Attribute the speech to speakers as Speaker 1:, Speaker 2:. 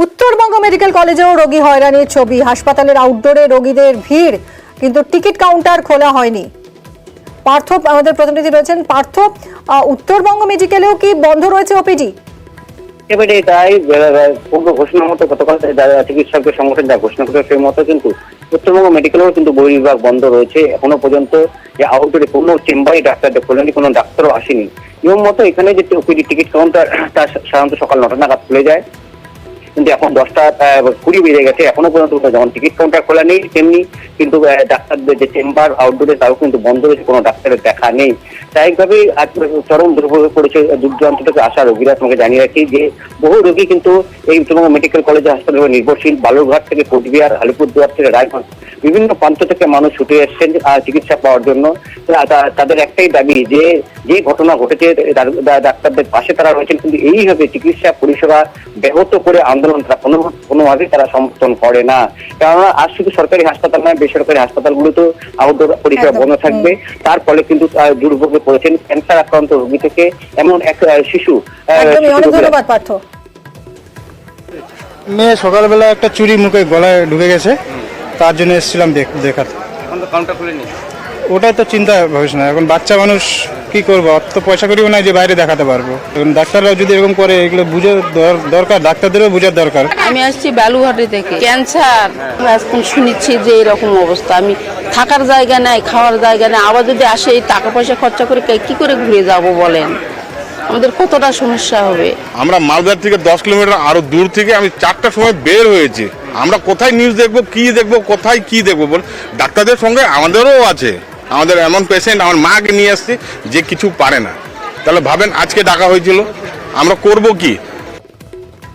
Speaker 1: Uttarbanga medical কলেজেও রোগী হয়রানির ছবি। হাসপাতালের আউটডোরে রোগীদের ভিড়, কিন্তু টিকিট কাউন্টার খোলা হয়নি। পার্থ আমাদের প্রতিনিধি রয়েছেন। পার্থ, উত্তরবঙ্গ মেডিকেলেও কি বন্ধ রয়েছে ওপিডি?
Speaker 2: এবারে তাই পূর্ব ঘোষণা মতো গতকাল চিকিৎসকদের সংগঠন যা ঘোষণা করেছে সেই মতো কিন্তু উত্তরবঙ্গ মেডিকেলেও কিন্তু বহির্বিভাগ বন্ধ রয়েছে। এখনো পর্যন্ত যে আউটডোরে কোনো চেম্বারই ডাক্তারদের খোলেনি, কোনো ডাক্তারও আসেনি। নিয়ম মতো এখানে যে ওপিডি টিকিট কাউন্টার তা সাধারণত সকাল 9টা নাগাদ খুলে যায়, কিন্তু এখন 10টা 20 বেজে গেছে, এখনো পর্যন্ত যেমন টিকিট কাউন্টার খোলা নেই, তেমনি কিন্তু ডাক্তারদের যে চেম্বার আউটডোরে তাও কিন্তু বন্ধ রয়েছে, কোনো ডাক্তারের দেখা নেই। স্বাভাবিকভাবেই আজ চরম দুর্ভোগে পড়েছে দূর দূরান্ত থেকে আসা রোগীরা। তোমাকে জানিয়ে রাখি যে বহু রোগী কিন্তু এই উত্তরবঙ্গ মেডিকেল কলেজ হাসপাতালে নির্ভরশীল। বালুরঘাট থেকে কোচবিহার, আলিপুরদুয়ার থেকে রায়গঞ্জ, বিভিন্ন প্রান্ত থেকে মানুষ ছুটে এসছেন চিকিৎসা পাওয়ার জন্য। তাদের একটাই দাবি যে যে ঘটনা ঘটেছে ডাক্তারদের পাশে তারা রয়েছেন, কিন্তু এইভাবে চিকিৎসা পরিষেবা ব্যাহত করে আন্দোলন তারা কোনোভাবেই তারা সমর্থন করে না। কেননা আজ শুধু সরকারি হাসপাতাল নয়, বেসরকারি হাসপাতালগুলোতে আউটডোর পরিষেবা বন্ধ থাকবে। তার ফলে কিন্তু দুর্ভোগে পড়েছেন ক্যান্সার আক্রান্ত রোগী থেকে এমন এক শিশু।
Speaker 1: অনেক ধন্যবাদ পার্থ।
Speaker 3: মেয়ে সকালবেলা একটা চুরি মুখে গলায় ঢুকে গেছে, তার জন্য এসেছিলাম দেখাতে। ওটাই তো চিন্তা ভাবিস না, এখন বাচ্চা মানুষ কি করবো, অত পয়সা করিও না যে বাইরে দেখাতে পারবো। এখন ডাক্তাররাও যদি এরকম করে, এগুলো বুঝে দরকার, ডাক্তারদেরও বোঝার দরকার।
Speaker 4: আমি আসছি বালুঘাটি থেকে, ক্যান্সার। এখন শুনেছি যে এরকম অবস্থা, আমি থাকার জায়গা নাই, খাওয়ার জায়গা নেই। আবার যদি আসে এই টাকা পয়সা খরচা করে কি করে ঘুরে যাব বলেন, আমাদের কতটা সমস্যা হবে।
Speaker 5: আমরা মালদার থেকে 10 কিলোমিটার আরো দূর থেকে আমি 4টার সময় বের হয়েছি। আমরা কোথায় নিউজ দেখবো, কি দেখবো, কোথায় কি দেখবো বল। ডাক্তারদের সঙ্গে আমাদেরও আছে, আমাদের এমন পেশেন্ট, আমার মাকে নিয়ে আসছে যে কিছু পারে না। তাহলে ভাবেন আজকে ডাকা হয়েছিল, আমরা করব কি?